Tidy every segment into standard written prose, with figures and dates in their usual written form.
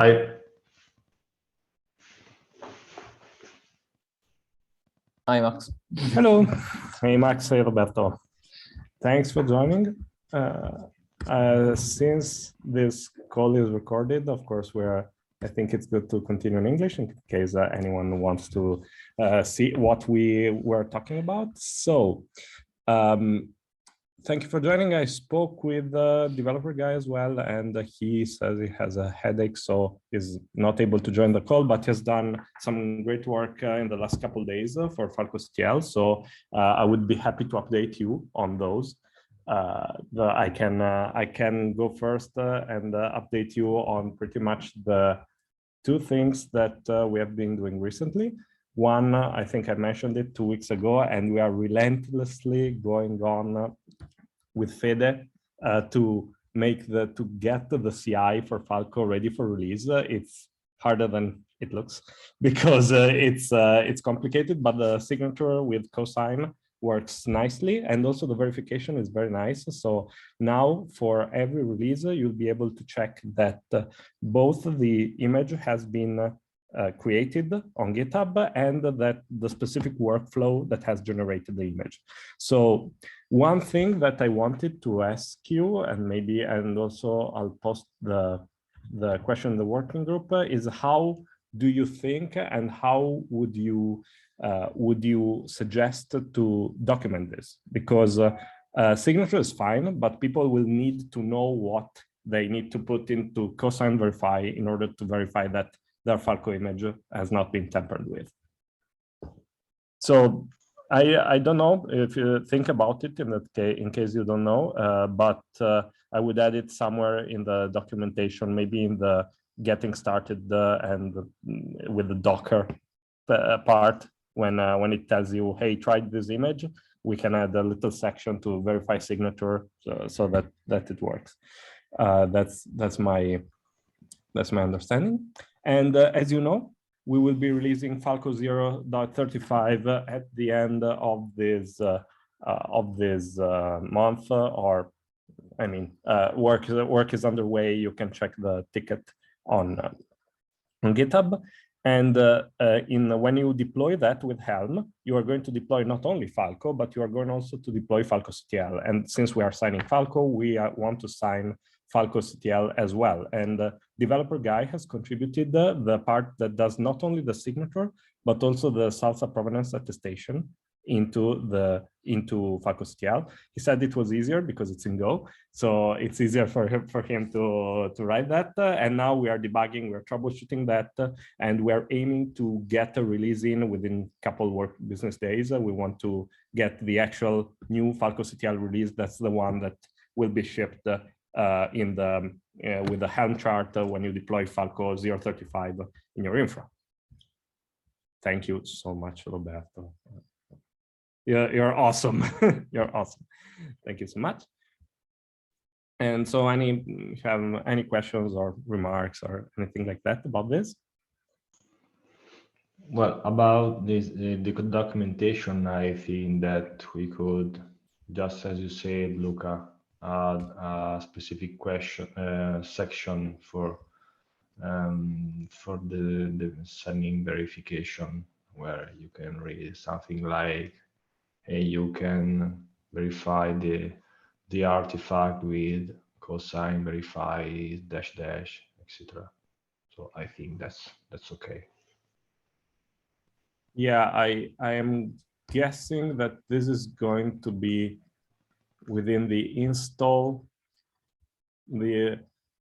Hi. Hi, Max. Hello. Hey, Max. Hey, Roberto. Thanks for joining. Since this call is recorded, of course, I think it's good to continue in English in case anyone wants to see what we were talking about. So, thank you for joining. I spoke with the developer guy as well, and he says he has a headache, so is not able to join the call, but has done some great work in the last couple of days for Falco CTL. So I would be happy to update you on those. I can go first and update you on pretty much the two things that we have been doing recently. One, I think I mentioned it 2 weeks ago, and we are relentlessly going on with Fede to get the CI for Falco ready for release. It's harder than it looks because it's complicated, but the signature with cosign works nicely, and also the verification is very nice. So now for every release, you'll be able to check that both the image has been created on GitHub and that the specific workflow that has generated the image. So one thing that I wanted to ask you, and also I'll post the question in the working group, is how do you think and how would you suggest to document this? Because signature is fine, but people will need to know what they need to put into cosign verify in order to verify that their Falco image has not been tampered with. So I don't know if you think about it in case you don't know, but I would add it somewhere in the documentation, maybe in the getting started and with the Docker part when it tells you, hey, try this image, we can add a little section to verify signature so that it works. That's my understanding. And as you know, we will be releasing Falco 0.35 at the end of this month, or I mean, work is underway. You can check the ticket on GitHub. And when you deploy that with Helm, you are going to deploy not only Falco, but you are going also to deploy Falco CTL. And since we are signing Falco, we want to sign Falco CTL as well. And the developer guy has contributed the part that does not only the signature, but also the SALSA provenance attestation into Falco CTL. He said it was easier because it's in Go, so it's easier for him to write that. And now we are debugging, we're troubleshooting that, and we're aiming to get a release in within a couple business days. We want to get the actual new Falco CTL release. That's the one that will be shipped with the Helm chart when you deploy Falco 0.35 in your infra. Thank you so much, Roberto. You're awesome. You're awesome. Thank you so much. And so if you have any questions or remarks or anything like that about this? Well, about this, the documentation, I think that we could, just as you said, Luca, add a specific section for the sending verification, where you can read something like, hey, you can verify the artifact with cosign verify -- etc. So I think that's okay. Yeah, I am guessing that this is going to be within the install.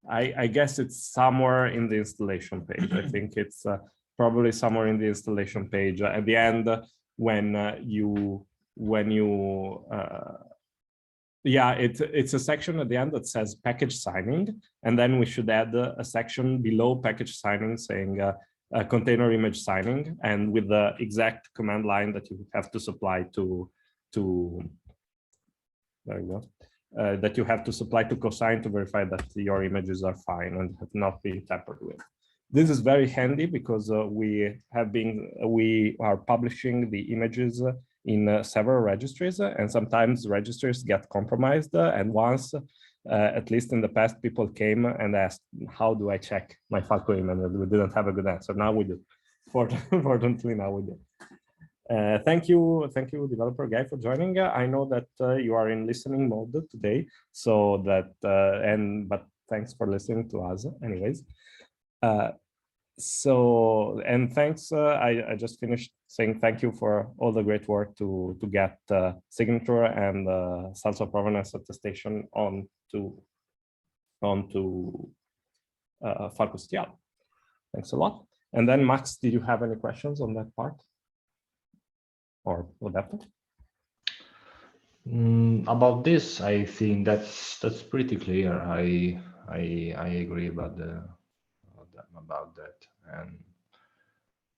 I guess it's somewhere in the installation page. I think it's probably somewhere in the installation page at the end yeah, it's a section at the end that says package signing, and then we should add a section below package signing saying container image signing, and with the exact command line that you have to supply to there you go, that you have to supply to cosign to verify that your images are fine and have not been tampered with. This is very handy because we are publishing the images in several registries, and sometimes registries get compromised, and once at least in the past, people came and asked, how do I check my Falco email? We didn't have a good answer. Now we do. Fortunately, now we do. Thank you, developer guy, for joining. I know that you are in listening mode today, so that but thanks for listening to us, anyways. And thanks. I just finished saying thank you for all the great work to get signature and salsa provenance attestation onto Falco CTL. Thanks a lot. And then Max, did you have any questions on that part? Or whatever? About this, I think that's pretty clear. I agree about that. And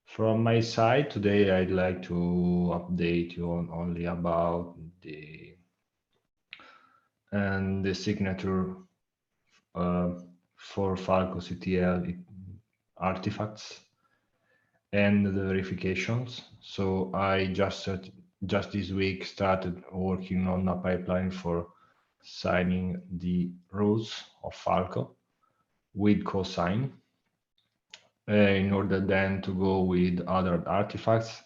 from my side today, I'd like to update you on only about the signature for Falco CTL artifacts and the verifications. So I just this week started working on a pipeline for signing the rules of Falco with cosign in order then to go with other artifacts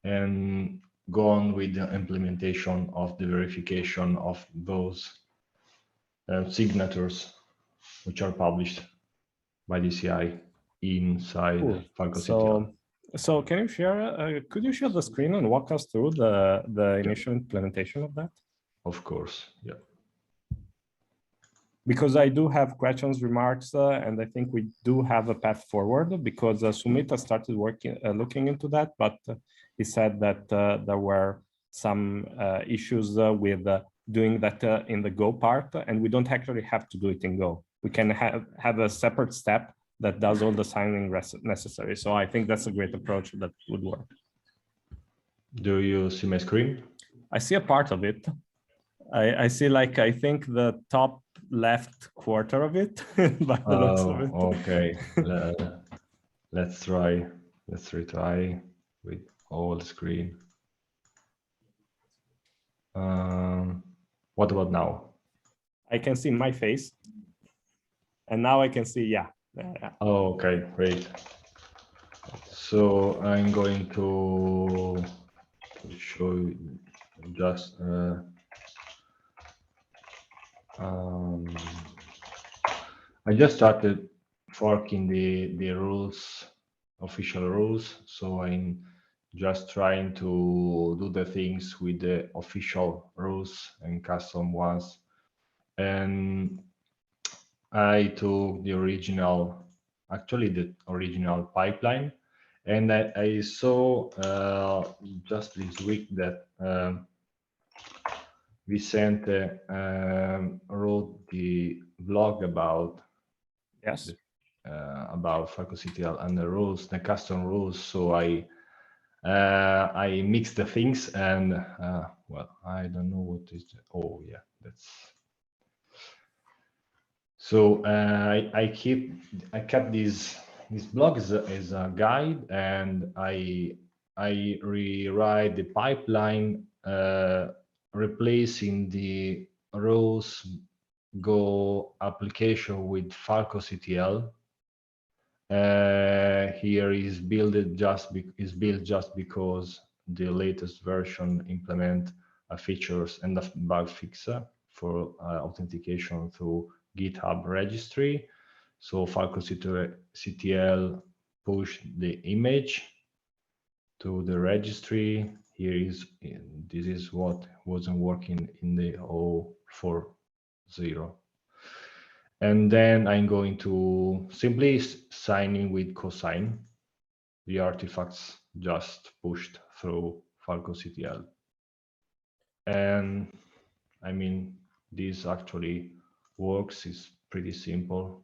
and go on with the implementation of the verification of those signatures which are published by DCI inside Falco CTL. So can you share, could you share the screen and walk us through the initial implementation of that? Of course, yeah. Because I do have questions, remarks, and I think we do have a path forward, because Sumita started looking into that, but he said that there were some issues with doing that in the Go part, and we don't actually have to do it in Go. We can have a separate step that does all the signing necessary. So I think that's a great approach that would work. Do you see my screen? I see a part of it. I see, like, I think the top left quarter of it by the looks of it. Okay. Let's retry with all the screen. What about now? I can see my face, and now I can see, yeah. Oh, okay, great. So I'm going to show you just I just started forking the rules, official rules. So I'm just trying to do the things with the official rules and custom ones. And I took the original pipeline, and I saw just this week that Vicente wrote the blog about about Falco CTL and the rules, the custom rules. So I mixed the things, and well, I don't know what is. Oh yeah, that's. So I kept this blog as a guide, and I rewrite the pipeline, replacing the rules Go application with Falco CTL. Here is built just because the latest version implement features and a bug fixer for authentication through GitHub registry. So Falco CTL pushed the image to the registry. This is what wasn't working in the 040. And then I'm going to simply sign in with cosign the artifacts just pushed through Falco CTL. And I mean, this actually works. It's pretty simple.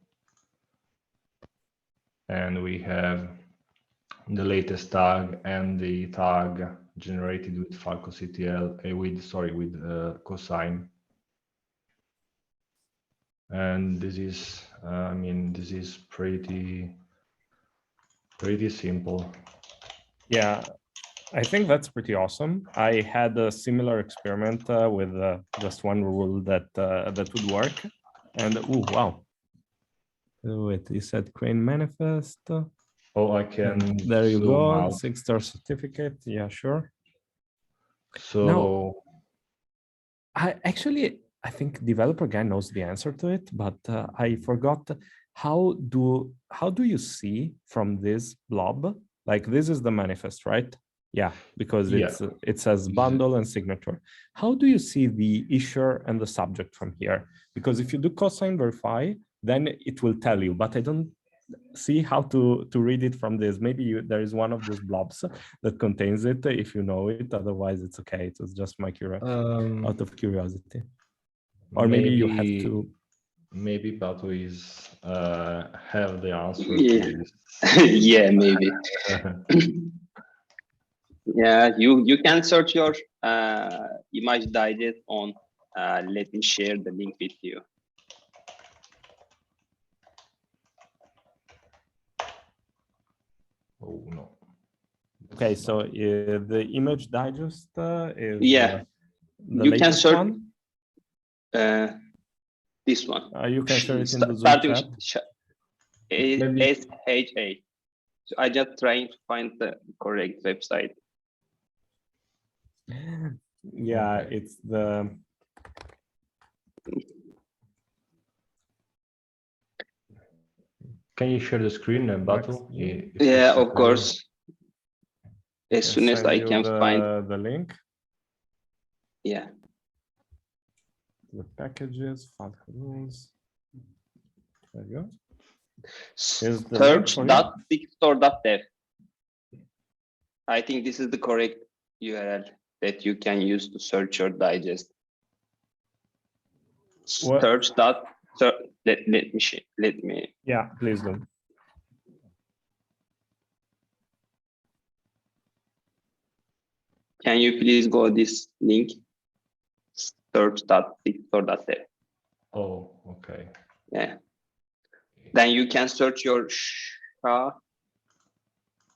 And we have the latest tag and the tag generated with Falco CTL, with cosign. And this is, I mean, this is pretty simple. Yeah, I think that's pretty awesome. I had a similar experiment with just one rule that would work. And oh wow. Wait, you said Crane manifest. Oh, I can There you zoom go. out. 6-star certificate. Yeah, sure. So Now, I think developer guy knows the answer to it, but I forgot how do you see from this blob? Like this is the manifest, right? Yeah, because yeah, it says bundle and signature. How do you see the issuer and the subject from here? Because if you do cosine verify, then it will tell you, but I don't see how to read it from this. Maybe there is one of those blobs that contains it if you know it. Otherwise, it's okay. It was just my out of curiosity. Or maybe you have to. Maybe Pato is have the answer Yeah. to this. Yeah, maybe. Yeah, you can search your image digest on. Let me share the link with you. Oh no. Okay, so the image digest is Yeah, the you can latest search one. this one. You can share it in the Zoom Starting chat. SHA. So I just trying to find the correct website. Yeah, Okay. it's the. Can you share the screen, Batu? Yeah, of course. As soon as I can find the link. Yeah. The packages, Falco rules. There you go. Search.bigstore.dev. I think this is the correct URL that you can use to search your digest. Search. Let me. Yeah, please do. Can you please go this link? Search.bigstore.dev. Oh, okay. Yeah. Then you can search your SHA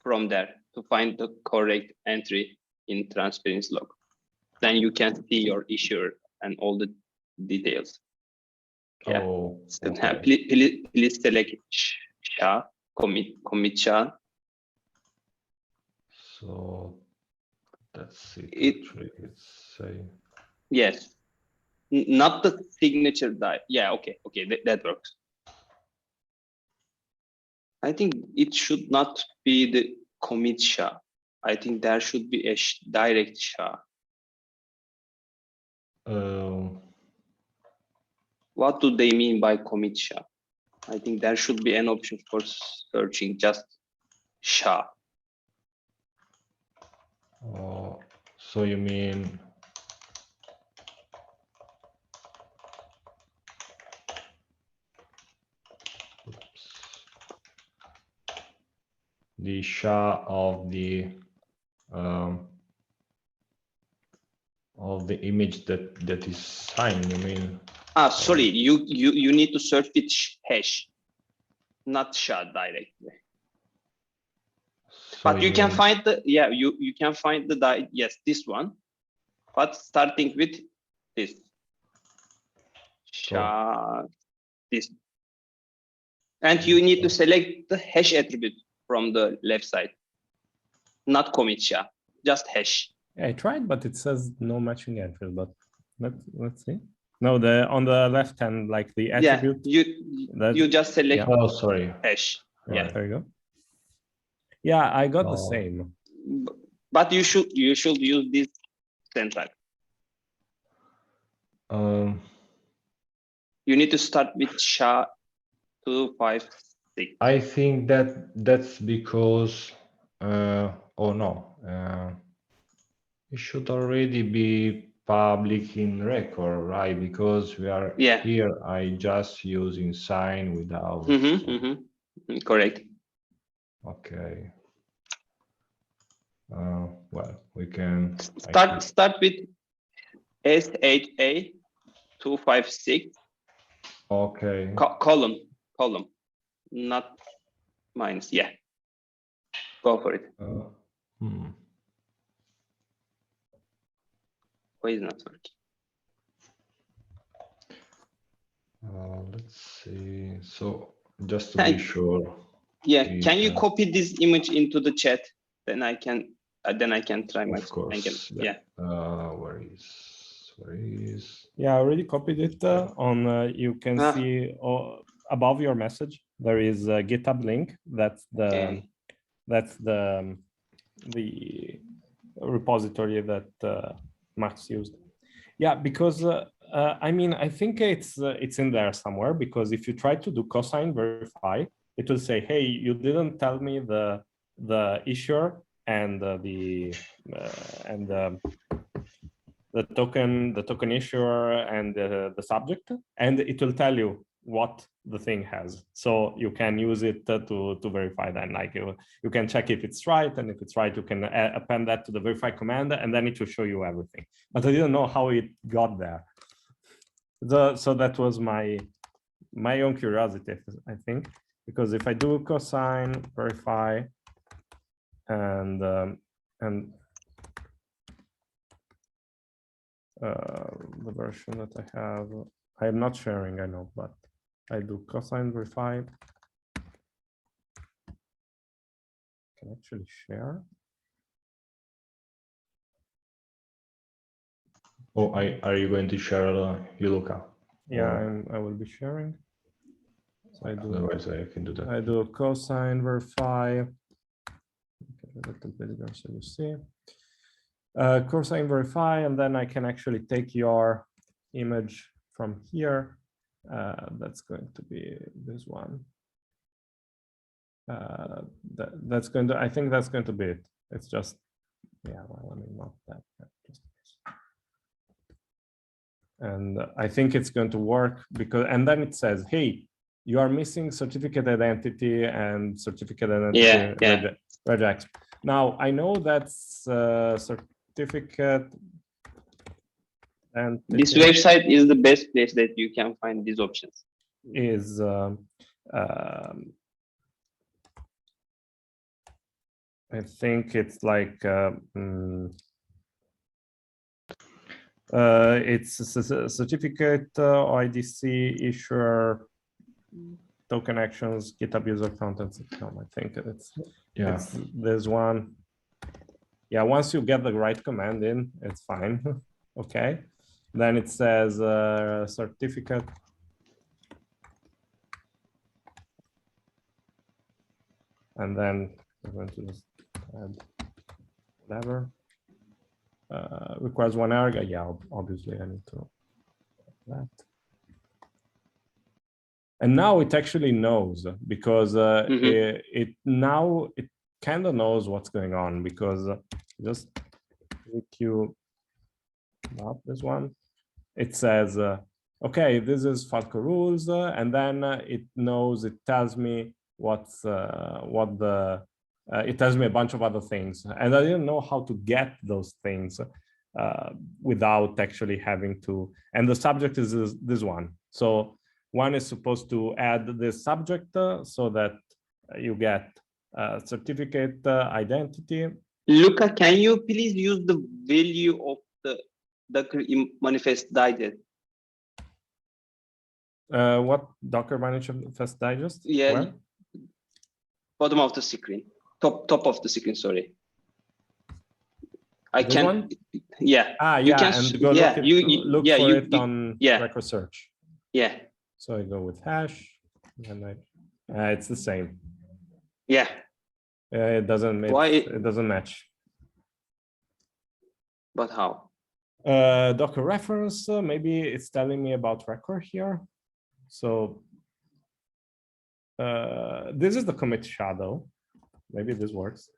from there to find the correct entry in transparency log. Then you can see your issuer and all the details. Yeah. Oh, okay. Please select SHA, commit SHA. So that's it. Actually, it's saying. Yes. Not the signature die. Yeah. Okay. Okay. That works. I think it should not be the commit SHA. I think there should be a direct SHA. What do they mean by commit SHA? I think there should be an option for searching just SHA. Oh, so you mean the SHA of the image that is signed? You mean? Sorry. You need to search with hash, not SHA directly. So but you can find the you can find the yes, this one, but starting with this SHA, this, and you need to select the hash attribute from the left side, not commit SHA, just hash. Yeah, I tried, but it says no matching entries. But let's see. No, on the left hand, like the attribute. Yeah, you just select. Yeah. Oh, sorry. Hash. Yeah, there you go. Yeah, I got the same. But you should use this syntax. You need to start with SHA-256. I think that's because oh no, it should already be public in record, right? Because we are here, I just using sign without. Correct. Okay. Well, we can start with SHA-256. Okay. Column, not minus. Yeah. Go for it. Why is not working? Let's see. So just to be sure. Yeah, can you copy this image into the chat? Then I can try my Of course. Yeah. Where is? Yeah, I already copied it on. You can see above your message there is a GitHub link. That's the the repository that Max used. Yeah, because I mean, I think it's in there somewhere, because if you try to do cosine verify, it will say, hey, you didn't tell me the issuer and the token issuer and the subject, and it will tell you what the thing has, so you can use it to verify that. Like you can check if it's right, and if it's right, you can append that to the verify command, and then it will show you everything. But I didn't know how it got there. So that was my own curiosity, I think, because if I do cosine verify and the version that I am not sharing, I know, but I do cosine verify. Can actually share. Oh, are you going to share Luca? Yeah, I will be sharing. So I do. Otherwise, I can do that. I do cosine verify. Okay, a little bigger so you see. Cosine verify, and then I can actually take your image from here. That's going to be this one. That's going to. I think that's going to be it. It's just, yeah. Well, I mean, not that. Just, and I think it's going to work because, and then it says, hey, you are missing certificate identity and certificate identity regex. Now I know that's certificate. And this website is the best place that you can find these options. Is I think it's like it's a certificate IDC issuer token actions GitHub user contents account. I think it's there's one. Yeah, once you get the right command in, it's fine. Okay, then it says certificate. And then I'm going to just add whatever. Requires 1 hour. Yeah, obviously I need to add that. And now it actually knows, because it kind of knows what's going on, because just EQ, not this one. It says, okay, this is Falco rules, and then it knows, it tells me what's it tells me a bunch of other things, and I didn't know how to get those things without actually having to. And the subject is this one. So one is supposed to add this subject so that you get certificate identity. Luca, can you please use the value of the Docker manifest digest? What Docker manifest digest? Yeah. Where? Bottom of the screen. Top of the screen, sorry. I this can one? Yeah. You can, and go look for it on record search. Yeah. So I go with hash, and it's the same. Yeah. It doesn't. It doesn't match. But how? Docker reference. Maybe it's telling me about record here. So this is the commit shadow. Maybe this works.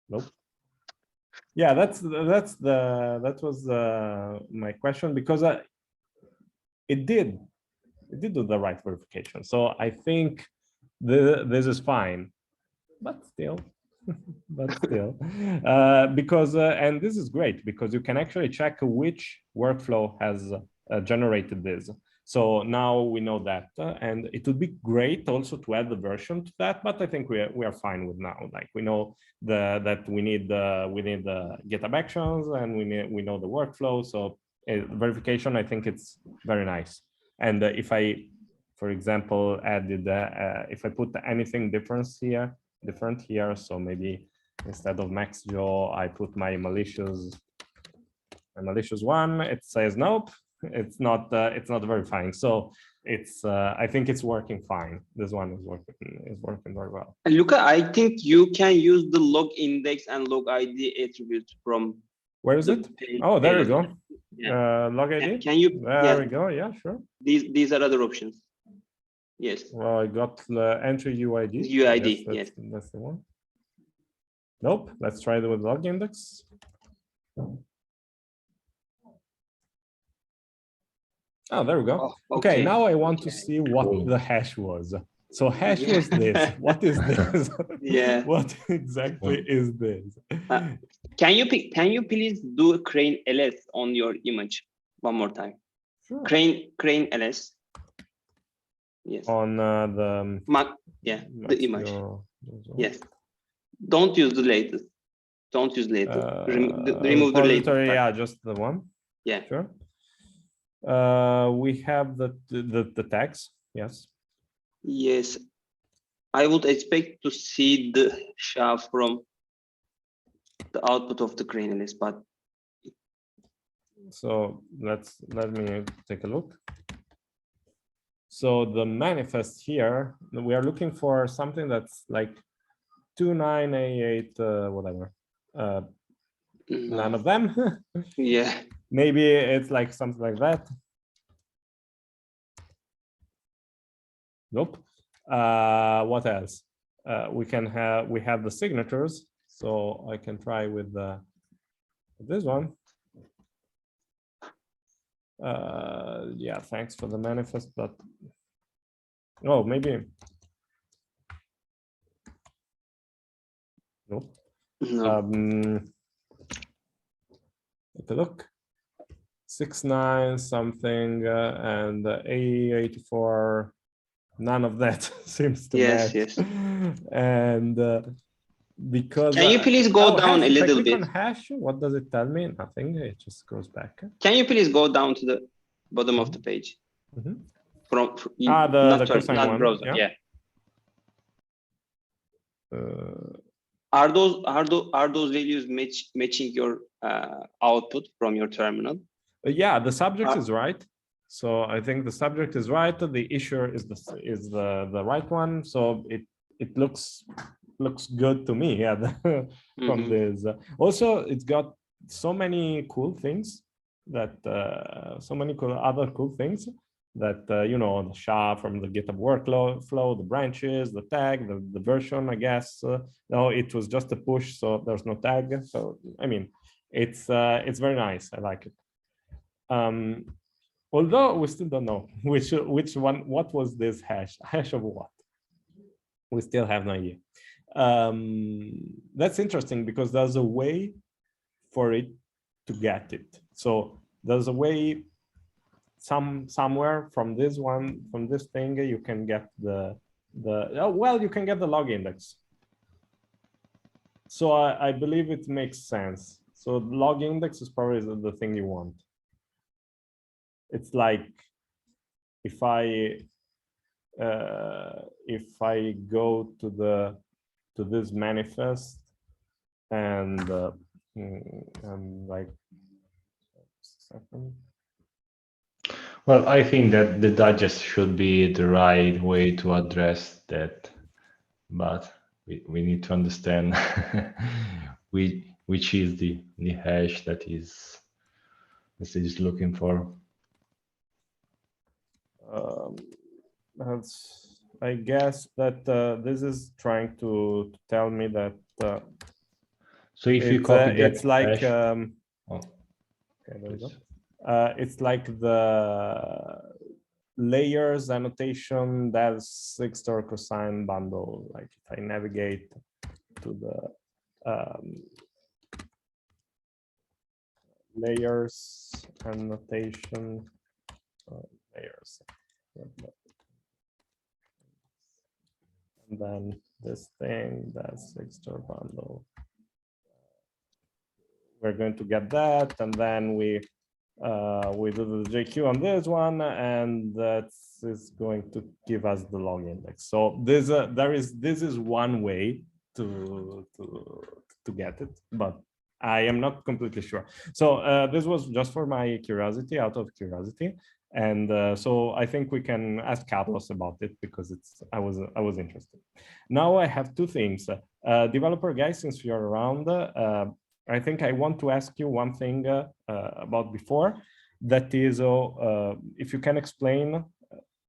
Nope. Yeah, that was my question, because it did do the right verification. So I think this is fine, but still, because and this is great because you can actually check which workflow has generated this. So now we know that, and it would be great also to add the version to that. But I think we are fine with now. Like we know that we need the GitHub Actions, and we know the workflow. So verification, I think it's very nice. And if I, for example, added if I put anything different here, so maybe instead of MaxJo, I put my malicious one. It says nope. It's not verifying. So it's I think it's working fine. This one is working very well. Luca, I think you can use the log index and log ID attributes from. Where is it? Oh, there you go. Yeah. Log ID. Can you? There we go. Yeah, sure. These are other options. Yes. Well, I got the entry UID. UID. Yes. That's the one. Nope. Let's try it with log index. Oh, there we go. Oh, okay, now I want to see what the hash was. So hash was this. What is this? Yeah. What exactly is this? Can you please do a crane ls on your image one more time? Sure. Crane ls. Yes. On the the image. Yes. Don't use the latest. Don't use latest. Remove the latest. Yeah, just the one. Yeah. Sure. We have the tags. Yes. Yes. I would expect to see the SHA from the output of the crane ls, but so let me take a look. So the manifest here, we are looking for something that's like 2988 whatever. None of them. Yeah. Maybe it's like something like that. Nope. What else? We have the signatures, so I can try with this one. Yeah, thanks for the manifest, but oh, maybe nope. No. Take a look. 69 something and A84. None of that seems to match. Yes. And because can you please go down a little bit? On hash, what does it tell me? Nothing. It just goes back. Can you please go down to the bottom of the page? Mm-hmm. From not browser. Yeah. Are those values matching your output from your terminal? Yeah, the subject is right. So I think the subject is right. The issuer is the right one. So it looks good to me. Yeah, from this. Also, it's got so many cool things that so many other cool things that you know, the SHA from the GitHub workflow, the branches, the tag, the version. I guess no, it was just a push, so there's no tag. So I mean, it's very nice. I like it. Although we still don't know which one, what was this hash of what? We still have no idea. That's interesting because there's a way for it to get it. So there's a way somewhere from this thing you can get you can get the log index. So I believe it makes sense. So the log index is probably the thing you want. It's like if I go to this manifest and like well, I think that the digest should be the right way to address that, but we need to understand which is the hash that is looking for. I guess that this is trying to tell me that. So if you copy that, it's like okay, there we go. It's like the layers annotation that's sector cosine bundle. Like if I navigate to the layers annotation. layers. And then this thing, that's Xtor bundle. We're going to get that, and then we do the JQ on this one, and that is going to give us the log index. So this is one way to get it, but I am not completely sure. So this was just for my curiosity, out of curiosity, and so I think we can ask Carlos about it because I was interested. Now I have two things. Developer guys, since you're around, I think I want to ask you one thing about before. That is, if you can explain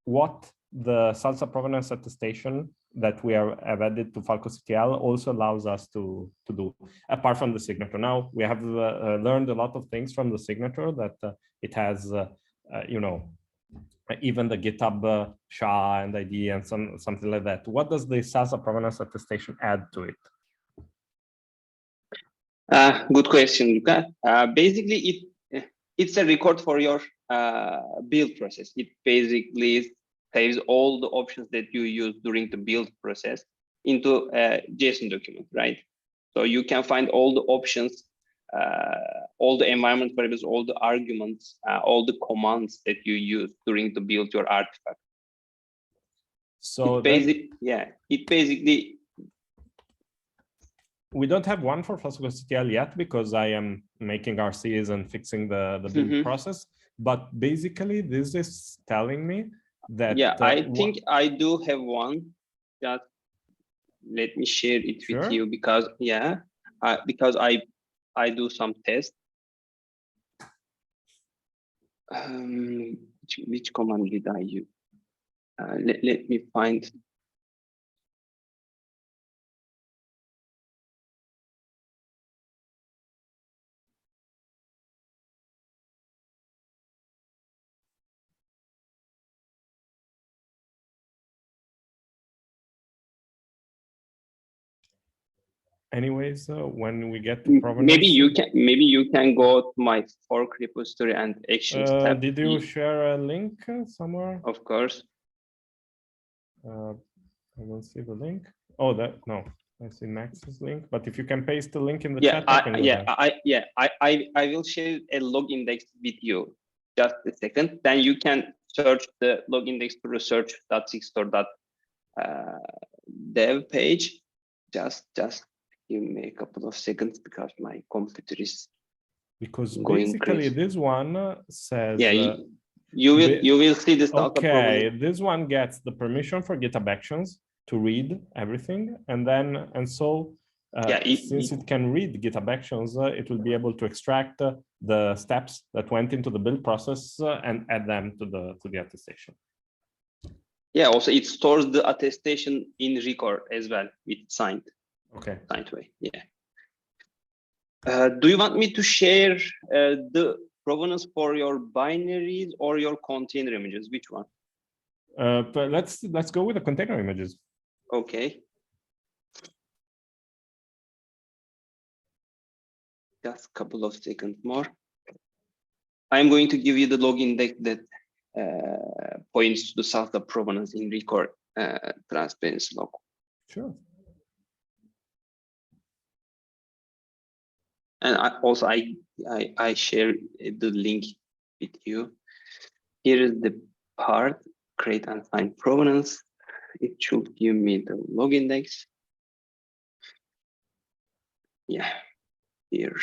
what the salsa provenance attestation that we have added to Falco CTL also allows us to do, apart from the signature. Now we have learned a lot of things from the signature, that it has, you know, even the GitHub SHA and ID and something like that. What does the salsa provenance attestation add to it? Good question, Luca. Basically, it's a record for your build process. It basically saves all the options that you use during the build process into a JSON document, right? So you can find all the options, all the environment variables, all the arguments, all the commands that you use during to build your artifact. So it basically. We don't have one for Falco CTL yet because I am making RCs and fixing the build process. But basically, this is telling me that. Yeah, I think I do have one. Just let me share it with you because because I do some tests. Which command did I use? Let me find. Anyways, when we get to provenance, maybe you can go to my fork repository and actions tab. Did you share a link somewhere? Of course. I don't see the link. Oh, no, I see Max's link. But if you can paste the link in the chat, I will share a log index with you. Just a second. Then you can search the log index to research.sixtor.dev page. Just give me a couple of seconds because my computer is basically crazy. This one says you will see this. Okay, this one gets the permission for GitHub Actions to read everything, and so since it can read GitHub Actions, it will be able to extract the steps that went into the build process and add them to the attestation. Yeah, also it stores the attestation in record as well with signed. Okay. Signed way. Yeah. Do you want me to share the provenance for your binaries or your container images? Which one? But let's go with the container images. Okay. Just a couple of seconds more. I'm going to give you the log index that points to the salsa provenance in record transparency log. Sure. And I share the link with you. Here is the part, create and find provenance. It should give me the log index. Yeah, here.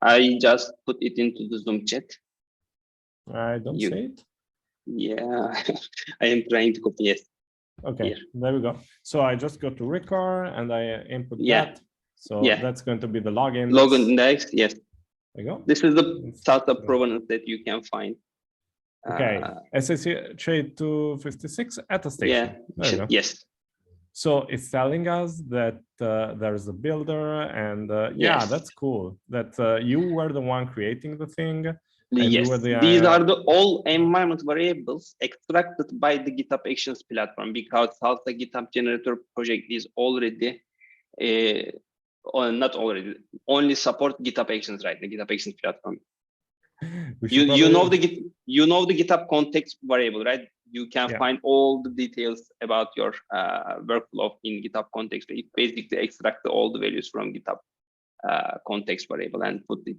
I just put it into the Zoom chat. I don't see it. Yeah, I am trying to copy it. Okay, here. There we go. So I just go to record and I input that. So that's going to be the login. Log index, yes. There you go. This is the startup provenance that you can find. Okay, SAC trade 256 attestation. Yeah, yes. So it's telling us that there's a builder, and yes. That's cool. That you were the one creating the thing. Yes, these are the all environment variables extracted by the GitHub Actions platform, because Salsa GitHub generator project is already, or not already, only support GitHub Actions, right? The GitHub Actions platform. You know the GitHub context variable, right? You can find all the details about your workflow in GitHub context. It basically extracts all the values from GitHub context variable and put it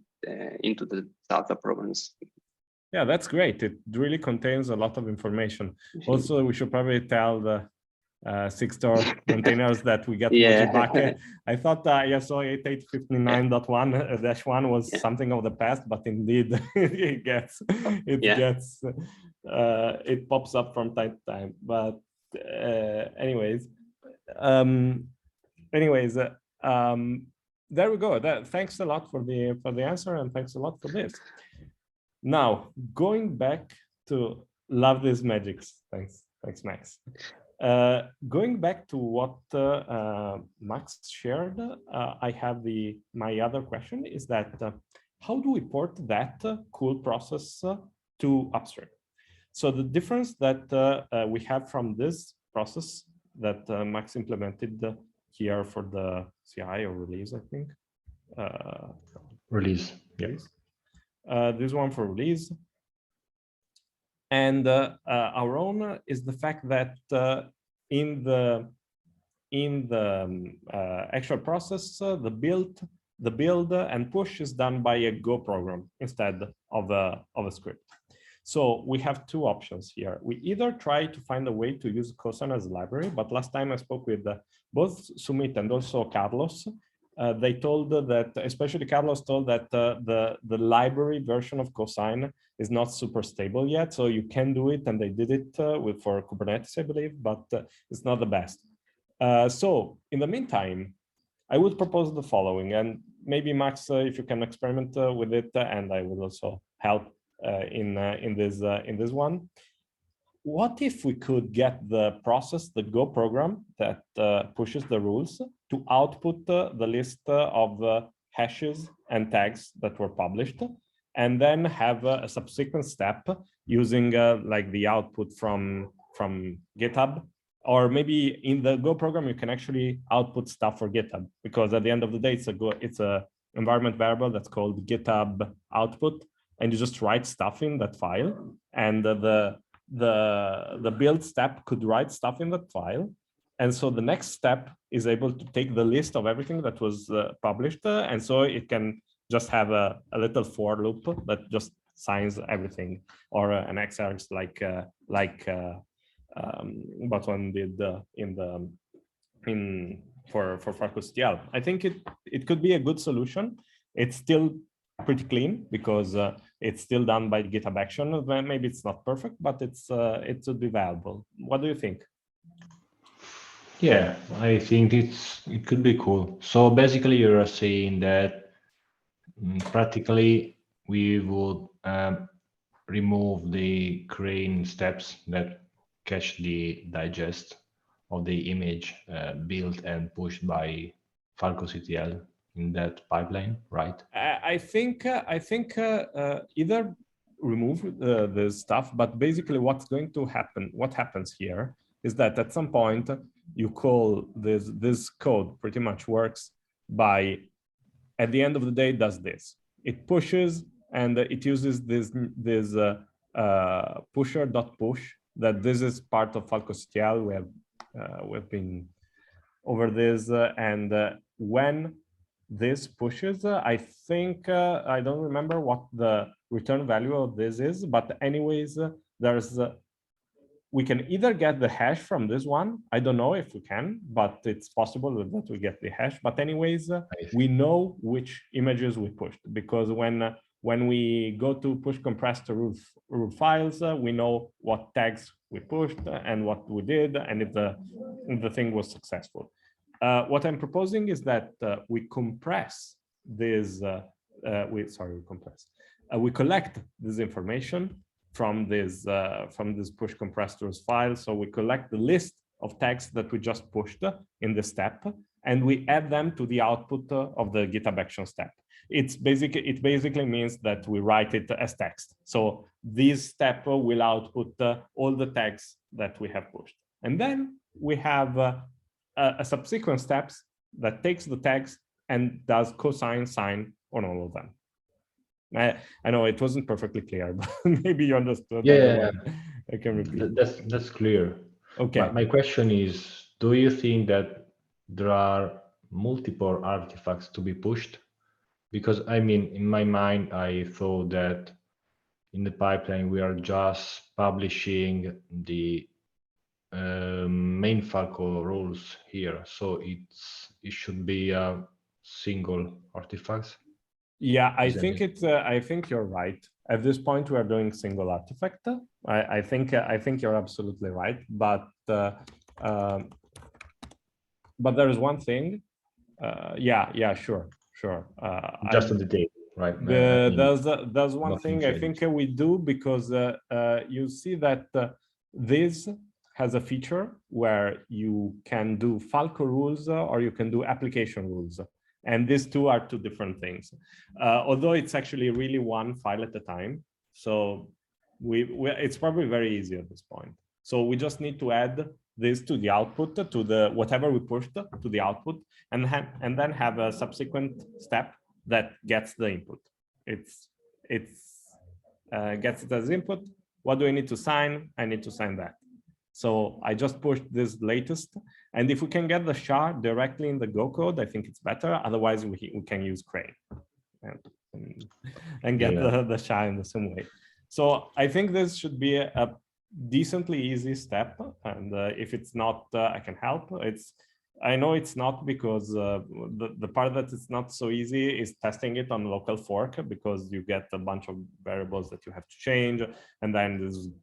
into the Salsa programs. Yeah, that's great. It really contains a lot of information. Also, we should probably tell the 6-store maintainers that we get Mojibake. I thought ISO 8859.1-1 was something of the past, but indeed it pops up from time to time. But anyways, there we go. Thanks a lot for the answer, and thanks a lot for this. Now, going back to love these magics. Thanks, Max. Going back to what Max shared, I have my other question is that how do we port that cool process to upstream? So the difference that we have from this process that Max implemented here for the CI or release, I think. Release. Yes. This one for release. And our own is the fact that in the actual process, the build and push is done by a Go program instead of a script. So we have two options here. We either try to find a way to use Cosign as a library, but last time I spoke with both Sumit and also Carlos. They told that, especially Carlos told that the library version of Cosign is not super stable yet. So you can do it, and they did it for Kubernetes, I believe, but it's not the best. So in the meantime, I would propose the following, and maybe Max, if you can experiment with it, and I will also help in this one. What if we could get the process, the Go program that pushes the rules to output the list of hashes and tags that were published, and then have a subsequent step using like the output from GitHub, or maybe in the Go program you can actually output stuff for GitHub, because at the end of the day it's a environment variable that's called GitHub output, and you just write stuff in that file, and the build step could write stuff in that file. And so the next step is able to take the list of everything that was published, and so it can just have a little for loop that just signs everything, or an XRX like what one did for Falco CTL. I think it could be a good solution. It's still pretty clean because it's still done by GitHub Action. Maybe it's not perfect, but it should be valuable. What do you think? Yeah, I think it could be cool. So basically, you're saying that practically we would remove the crane steps that catch the digest of the image built and pushed by Falco CTL in that pipeline, right? I think either remove the stuff, but basically what's going to happen, what happens here is that at some point you call this code pretty much works by, at the end of the day, it does this. It pushes and it uses this pusher.push, that this is part of Falco CTL. We've been over this, and when this pushes, I think, I don't remember what the return value of this is, but anyways, we can either get the hash from this one. I don't know if we can, but it's possible that we get the hash. But anyways, we know which images we pushed, because when we go to push compress to root files, we know what tags we pushed and what we did, and if the thing was successful. What I'm proposing is that we compress this. We collect this information from this push compressors file. So we collect the list of tags that we just pushed in this step, and we add them to the output of the GitHub Action step. It basically means that we write it as text. So this step will output all the tags that we have pushed, and then we have a subsequent steps that takes the tags and does cosign sign on all of them. I know it wasn't perfectly clear, but maybe you understood. Yeah, I can repeat. that's clear. Okay. My question is, do you think that there are multiple artifacts to be pushed? Because I mean, in my mind, I thought that in the pipeline we are just publishing the main Falco rules here, so it should be a single artifact. Yeah, I Isn't think it? it's. I think you're right. At this point, we are doing single artifact. I think you're absolutely right. But there is one thing. Yeah, sure. Just on the date, right? I mean, There's one nothing thing I think changed. we do, because you see that this has a feature where you can do Falco rules or you can do application rules. And these two are two different things, although it's actually really one file at a time. So it's probably very easy at this point. So we just need to add this to the output, to the whatever we pushed to the output, and then have a subsequent step that gets the input. It's gets it as input. What do I need to sign? I need to sign that. So I just pushed this latest. And if we can get the SHA directly in the Go code, I think it's better. Otherwise, we can use Crane and get the SHA in the same way. So I think this should be a decently easy step. And if it's not, I can help. I know it's not, because the part that it's not so easy is testing it on local fork, because you get a bunch of variables that you have to change, and then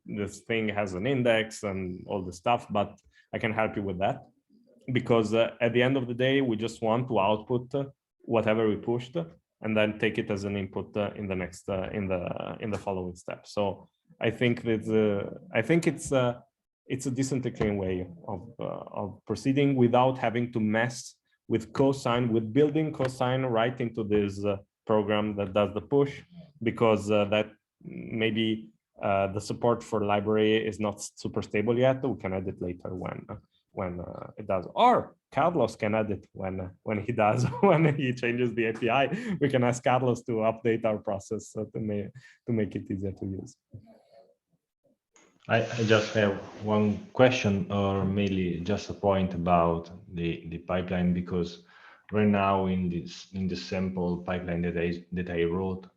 this thing has an index and all this stuff. But I can help you with that, because at the end of the day, we just want to output whatever we pushed, and then take it as an input in the next in the following step. So I think that it's a decently clean way of proceeding without having to mess with cosine, with building cosine right into this program that does the push, because that maybe the support for library is not super stable yet. We can add it later when it does, or Carlos can add it when he does, when he changes the API. We can ask Carlos to update our process to make it easier to use. I just have one question, or mainly just a point about the pipeline, because right now in the sample pipeline that I wrote,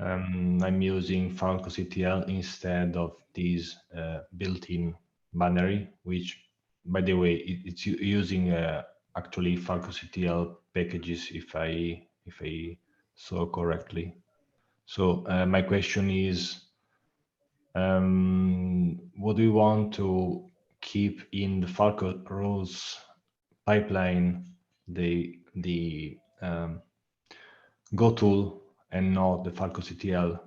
I'm using Falco CTL instead of this built-in binary, which, by the way, it's using actually Falco CTL packages, if I saw correctly. So my question is, what do you want to keep in the Falco rules pipeline, the Go tool, and not the Falco CTL?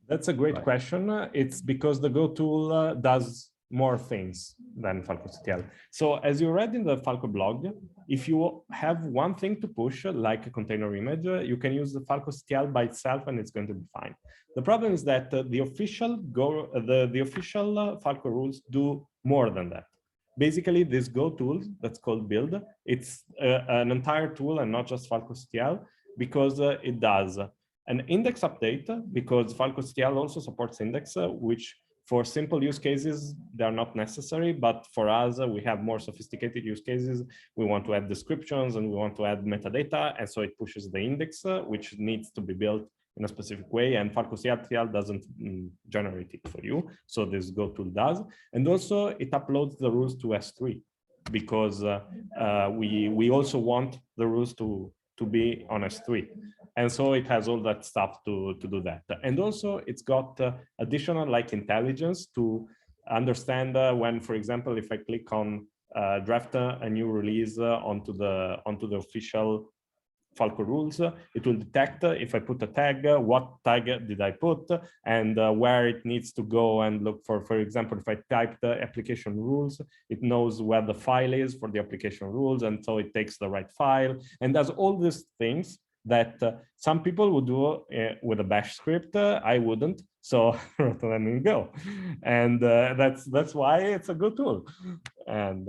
That's a great question. It's because the Go tool does more things than Falco CTL. So as you read in the Falco blog, if you have one thing to push, like a container image, you can use the Falco CTL by itself and it's going to be fine. The problem is that the official Falco rules do more than that. Basically, this Go tool that's called build, it's an entire tool and not just Falco CTL, because it does an index update, because Falco CTL also supports index, which for simple use cases, they're not necessary. But for us, we have more sophisticated use cases. We want to add descriptions and we want to add metadata. And so it pushes the index, which needs to be built in a specific way. And Falco CTL doesn't generate it for you. So this Go tool does. And also it uploads the rules to S3, because we also want the rules to be on S3. And so it has all that stuff to do that. And also it's got additional like intelligence to understand when, for example, if I click on draft a new release onto the official Falco rules, it will detect if I put a tag, what tag did I put, and where it needs to go and look for example, if I type the application rules, it knows where the file is for the application rules, and so it takes the right file and does all these things that some people would do with a bash script. I wouldn't, so let me go, and that's why it's a good tool, and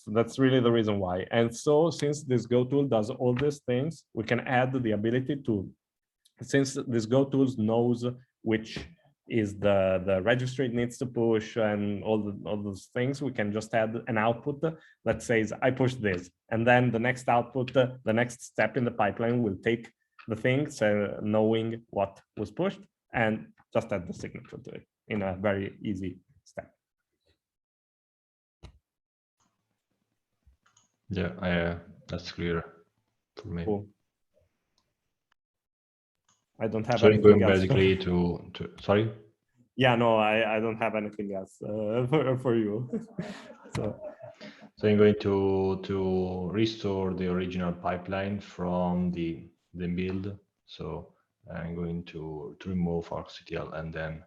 that's really the reason why. And so since this Go tool does all these things, we can add the ability to, since this Go tools knows which is the registry it needs to push and all those things, we can just add an output that says I pushed this, and then the next output, the next step in the pipeline will take the things knowing what was pushed and just add the signature to it in a very easy step. Yeah, that's clear for me. Cool. I don't have So anything going else. basically to sorry. Yeah, no, I don't have anything else for you. So I'm going to restore the original pipeline from the build. So I'm going to remove arctl and then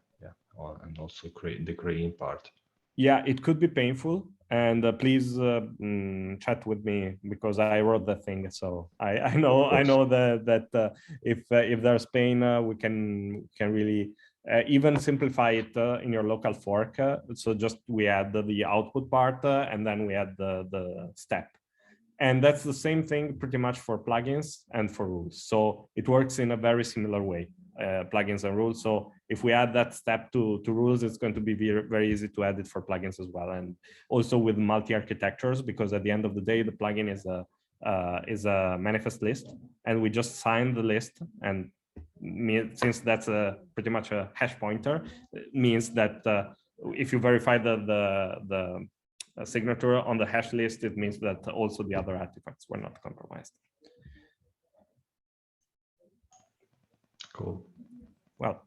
and also create the creating part. Yeah, it could be painful, and please chat with me because I wrote the thing. So I know that if there's pain, we can really even simplify it in your local fork. So just we add the output part and then we add the step. And that's the same thing pretty much for plugins and for rules. So it works in a very similar way, plugins and rules. So if we add that step to rules, it's going to be very easy to add it for plugins as well. And also with multi-architectures, because at the end of the day, the plugin is a manifest list, and we just sign the list. And since that's pretty much a hash pointer, it means that if you verify the signature on the hash list, it means that also the other artifacts were not compromised. Cool. Well,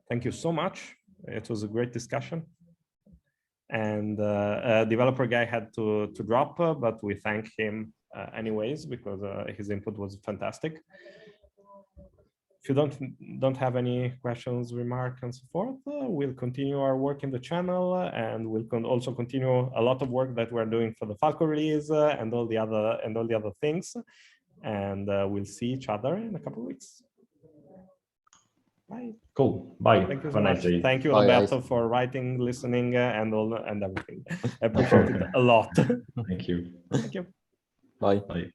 thank you so much. It was a great discussion. And developer guy had to drop, but we thank him anyways because his input was fantastic. If you don't have any questions, remarks, and so forth, we'll continue our work in the channel, and we'll also continue a lot of work that we're doing for the Falco release and all the other things. And we'll see each other in a couple of weeks. Bye. Cool. Bye. Thank you Have so a nice much. day. Thank you, Bye, Alberto, guys. for writing, listening, and everything. I appreciate it a lot. Thank you. Thank you. Bye. Bye.